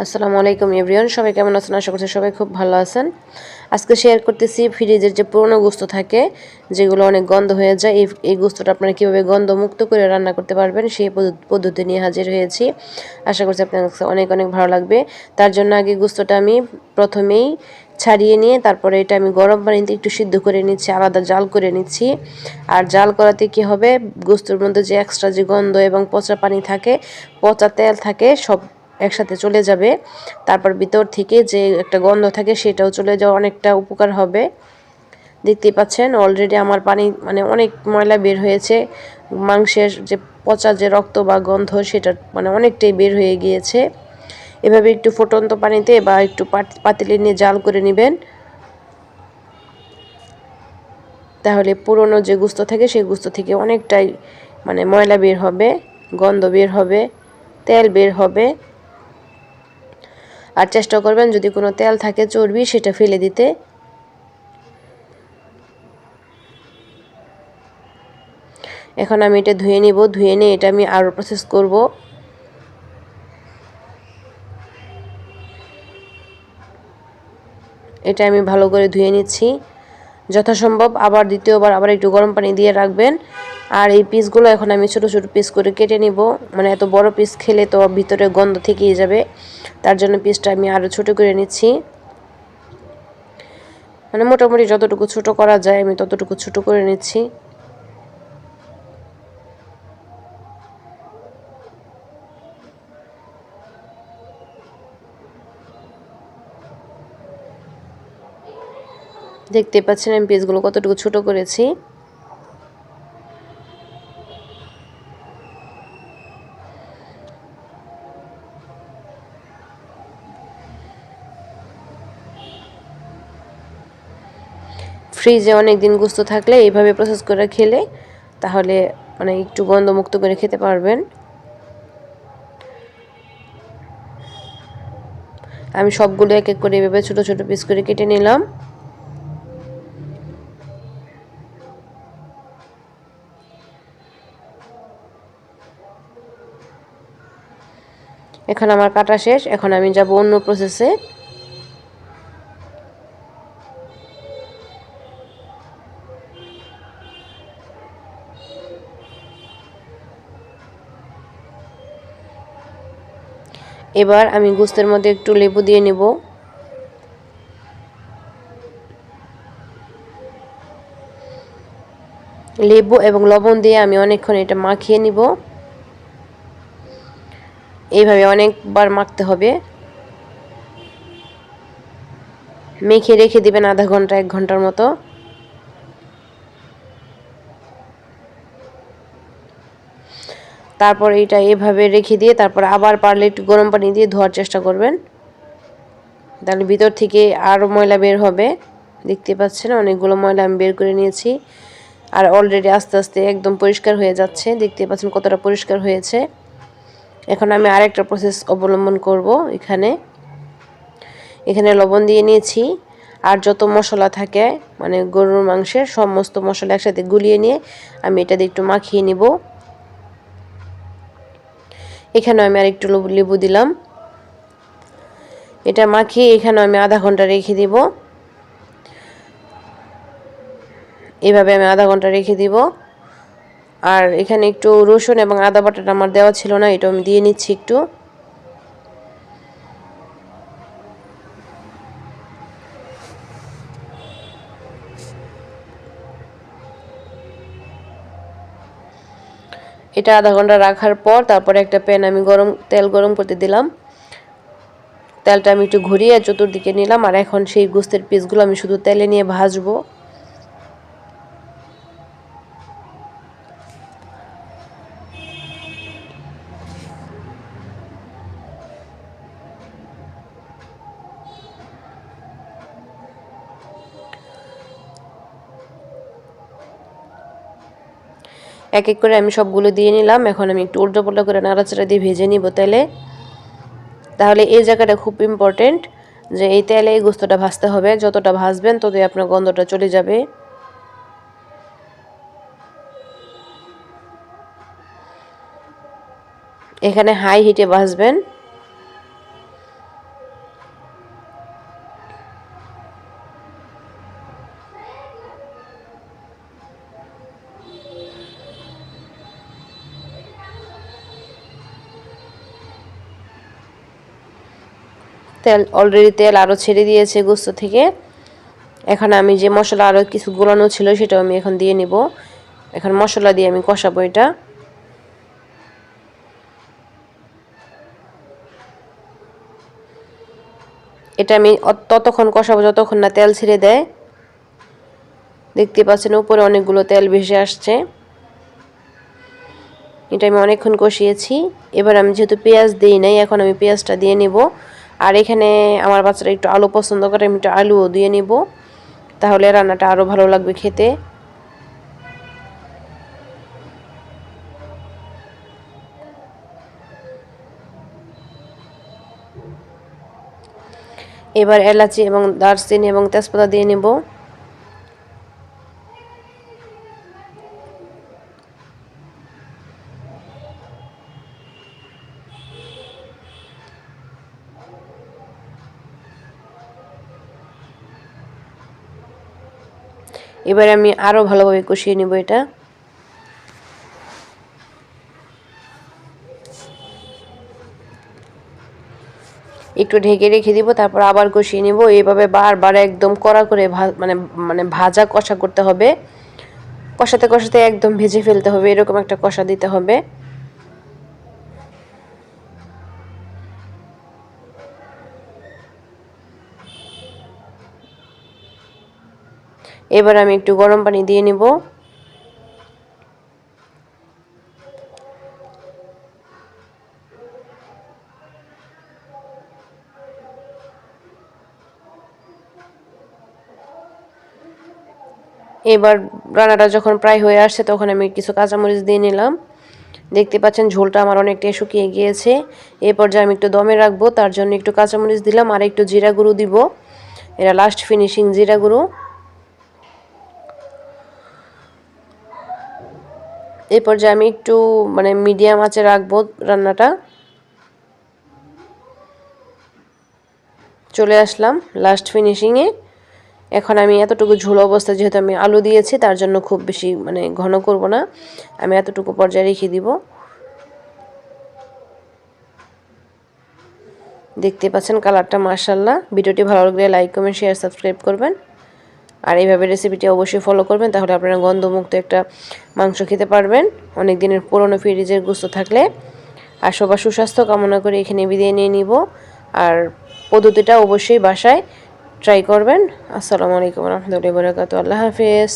আসসালামু আলাইকুম এভরিওয়ান, সবাই কেমন আছেন? আশা করছি সবাই খুব ভালো আছেন। আজকে শেয়ার করতেছি ফ্রিজের যে পুরনো গোস্ত থাকে, যেগুলো অনেক গন্ধ হয়ে যায়, এই গোস্তটা আপনারা কীভাবে গন্ধমুক্ত করে রান্না করতে পারবেন সেই পদ্ধতি নিয়ে হাজির হয়েছি। আশা করছি আপনার কাছে অনেক অনেক ভালো লাগবে। তার জন্য আগে গোস্তটা আমি প্রথমেই ছাড়িয়ে নিয়ে তারপরে এটা আমি গরম পানিতে একটু সিদ্ধ করে নিচ্ছি, আলাদা জাল করে নিচ্ছি। আর জাল করাতে কী হবে, গোস্তের মধ্যে যে এক্সট্রা যে গন্ধ এবং পচা পানি থাকে, পচা তেল থাকে, সব একসাথে চলে যাবে। তারপর ভিতর থেকে যে একটা গন্ধ থাকে সেটাও চলে যাওয়া অনেকটা উপকার হবে। দেখতেই পাচ্ছেন অলরেডি আমার পানি অনেক ময়লা বের হয়েছে। মাংসের যে পচা যে রক্ত বা গন্ধ সেটা অনেকটাই বের হয়ে গিয়েছে। এভাবে একটু ফুটন্ত পানিতে বা একটু পাতিলে নিয়ে জাল করে নেবেন, তাহলে পুরনো যে গোস্ত থাকে সেই গোস্ত থেকে অনেকটাই ময়লা বের হবে, গন্ধ বের হবে, তেল বের হবে। আর চেষ্টা করবেন যদি কোনো তেল থাকে, চর্বি, সেটা ফেলে দিতে। এখন আমি এটা ধুয়ে নিব, ধুয়ে নিয়ে এটা আমি আরও প্রসেস করব। এটা আমি ভালো করে ধুয়ে নিচ্ছি। যথাসম্ভব আবার দ্বিতীয়বার আবার একটু গরম পানি দিয়ে রাখবেন। আর এই পিসগুলো এখন আমি ছোট ছোট পিস করে কেটে নিব। এত বড় পিস খেলে তো ভিতরে গন্ধ থেকেই যাবে, তার জন্য পিসটা আমি আরও ছোট করে নিচ্ছি। মোটামুটি যতটুকু ছোট করা যায় আমি ততটুকু ছোট করে নিচ্ছি। দেখতে পাচ্ছেন আমি পিসগুলো কতটুকু ছোট করেছি। ফ্রিজে অনেক দিন গোস্ত থাকলে এইভাবে প্রসেস করে খেলে তাহলে একটু গন্ধমুক্ত করে খেতে পারবেন। আমি সবগুলো এক এক করে এভাবে ছোট ছোট পিস করে কেটে নিলাম। এখন আমার কাটা শেষ, এখন আমি যাব অন্য প্রসেসে। এবার আমি গোস্তের মধ্যে একটু লেবু দিয়ে নেব। লেবু এবং লবণ দিয়ে আমি অনেকক্ষণ এটা মাখিয়ে নিব। এইভাবে অনেকবার মাখতে হবে। মেখে রেখে দিবেন আধা ঘন্টা 1 ঘন্টার মতো। তারপর এটা এভাবে রেখে দিয়ে তারপর আবার পারলে একটু গরম পানি দিয়ে ধোয়ার চেষ্টা করবেন, তাহলে ভিতর থেকে আরও ময়লা বের হবে। দেখতে পাচ্ছেন অনেকগুলো ময়লা আমি বের করে নিয়েছি। আর অলরেডি আস্তে আস্তে একদম পরিষ্কার হয়ে যাচ্ছে, দেখতে পাচ্ছেন কতটা পরিষ্কার হয়েছে। এখন আমি আরেকটা প্রসেস অবলম্বন করব। এখানে লবণ দিয়ে নিয়েছি, আর যত মশলা থাকে গরুর মাংসের সমস্ত মশলা একসাথে গুলিয়ে নিয়ে আমি এটা দিয়ে একটু মাখিয়ে নিব। এখানে আমি আর একটু লেবু দিলাম। এটা মাখিয়ে এখানে আমি আধা ঘন্টা রেখে দিব। এইভাবে আমি আধা ঘন্টা রেখে দিব। আর এখানে একটু রসুন এবং আদা বাটাটা আমার দেওয়া ছিল না, এটা আমি দিয়ে নিচ্ছি একটু। এটা আধা ঘন্টা রাখার পর তারপরে একটা প্যান আমি তেল গরম করতে দিলাম। তেলটা আমি একটু ঘুরিয়ে চতুর্দিকে নিলাম। আর এখন সেই গোস্তের পিসগুলো আমি শুধু তেলে নিয়ে ভাজবো। এক এক করে আমি সবগুলো দিয়ে নিলাম। এখন আমি একটু উল্টোপাল্টা করে নাড়াচাড়া দিয়ে ভেজে নিব তেলে। তাহলে এই জায়গাটা খুব ইম্পর্টেন্ট যে এই তেলে এই গোস্তটা ভাজতে হবে, যতটা ভাজবেন ততই আপনার গন্ধটা চলে যাবে। এখানে হাই হিটে ভাজবেন। তেল আরও ছেড়ে দিয়েছে গোস্ত থেকে। এখন আমি যে মশলা আরও কিছু গোলানো ছিল সেটাও আমি এখন দিয়ে নিব। এখন মশলা দিয়ে আমি কষাবো এটা। এটা আমি ততক্ষণ কষাবো যতক্ষণ না তেল ছেড়ে দেয়। দেখতে পাচ্ছেন উপরে অনেকগুলো তেল ভেসে আসছে। এটা আমি অনেকক্ষণ কষিয়েছি। এবার আমি যেহেতু পেঁয়াজ দিই নাই, এখন আমি পেঁয়াজটা দিয়ে নিব। আর এখানে আমার বাচ্চারা একটু আলু পছন্দ করে, আমি একটু আলুও দিয়ে নিব, তাহলে রান্নাটা আরও ভালো লাগবে খেতে। এবার এলাচি এবং দারচিনি এবং তেজপাতা দিয়ে নিব। এবার আমি আরও ভালোভাবে কষিয়ে নিব এটা। একটু ঢেকে রেখে দিব, তারপর আবার কষিয়ে নিব। এইভাবে বারবার একদম কড়া করে মানে মানে ভাজা কষা করতে হবে। কষাতে কষাতে একদম ভেজে ফেলতে হবে, এরকম একটা কষা দিতে হবে। এবার আমি একটু গরম পানি দিয়ে নিব। এবার রান্নাটা যখন প্রায় হয়ে আসছে তখন আমি কিছু কাঁচামরিচ দিয়ে নিলাম। দেখতে পাচ্ছেন ঝোলটা আমার অনেকটাই শুকিয়ে গিয়েছে। এই পর্যায়ে আমি একটু দমে রাখবো, তার জন্য একটু কাঁচামরিচ দিলাম আর একটু জিরা গুঁড়ো দিব। এটা লাস্ট ফিনিশিং জিরা গুঁড়ো। এই পর্যায়ে আমি একটু মানে মিডিয়াম আঁচে রাখবো রান্নাটা। চলে আসলাম লাস্ট ফিনিশিংয়ে। এখন আমি এতটুকু ঝোল অবস্থা, যেহেতু আমি আলু দিয়েছি তার জন্য খুব বেশি মানে ঘন করব না, আমি এতটুকু পর্যায়ে রেখে দিব। দেখতে পাচ্ছেন কালারটা মাশাআল্লাহ। ভিডিওটি ভালো লাগলে লাইক কমেন্ট শেয়ার সাবস্ক্রাইব করবেন। আর এইভাবে রেসিপিটি অবশ্যই ফলো করবেন, তাহলে আপনারা গন্ধমুক্ত একটা মাংস খেতে পারবেন অনেক দিনের পুরনো ফ্রিজের গোস্ত থাকলে। আর সবার সুস্বাস্থ্য কামনা করে এখানে বিদায় নিয়ে নিব। আর পদ্ধতিটা অবশ্যই বাসায় ট্রাই করবেন। আসসালামু আলাইকুম রহমতুল্লাহি ওয়া বারাকাতুহু। আল্লাহ হাফেজ।